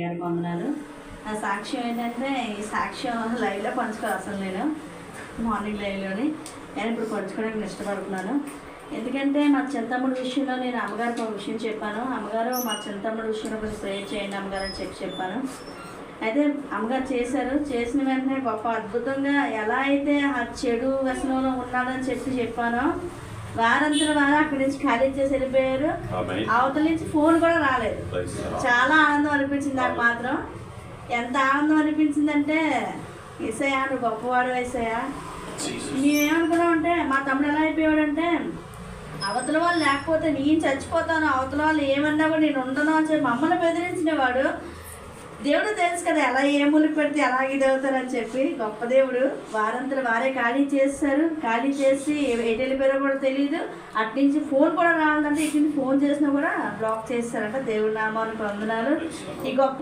గారికి వందనాలు. నా సాక్ష్యం ఏంటంటే ఈ సాక్ష్యం లైవ్లో పంచుకోవాలి. అసలు నేను మార్నింగ్ లైవ్లోని నేను ఇప్పుడు పంచుకోవడానికి ఇష్టపడుతున్నాను. ఎందుకంటే మా చింతమ్ముడి విషయంలో నేను అమ్మగారికి ఒక విషయం చెప్పాను. అమ్మగారు మా చింతమ్ముడి విషయంలో కొంచెం ప్రేయర్ చేయండి అమ్మగారు అని చెప్పాను. అయితే అమ్మగారు చేశారు. చేసిన వెంటనే గొప్ప అద్భుతంగా ఎలా అయితే ఆ చెడు వ్యసనంలో ఉన్నాడని చెప్పానో వారంతా వారు అక్కడి నుంచి ఖాళీ చేసి వెళ్ళిపోయారు. అవతల నుంచి ఫోన్ కూడా రాలేదు. చాలా ఆనందం అనిపించింది నాకు మాత్రం. ఎంత ఆనందం అనిపించిందంటే ఏసయ్యా నువ్వు గొప్పవాడు ఏసయ్యా. మేమేమనుకున్నామంటే మా తమ్ముడు ఎలా అయిపోయాడంటే అవతల వాళ్ళు లేకపోతే నేను చచ్చిపోతాను, అవతల వాళ్ళు ఏమన్నా కూడా నేను ఉండను అని చెప్పి మమ్మల్ని బెదిరించినవాడు. దేవుడు తెలుసు కదా ఎలా ఏ ములు పెడితే ఎలాగ ఇది అవుతారని చెప్పి. గొప్ప దేవుడు. వారంతా వారే ఖాళీ చేస్తారు. ఖాళీ చేసి ఎటు వెళ్ళిపోయారో కూడా తెలియదు. అట్నుంచి ఫోన్ కూడా రావాలంటే ఇటు నుంచి ఫోన్ చేసినా కూడా బ్లాక్ చేస్తారంట. దేవుడి నామానికి వందనాలు. ఈ గొప్ప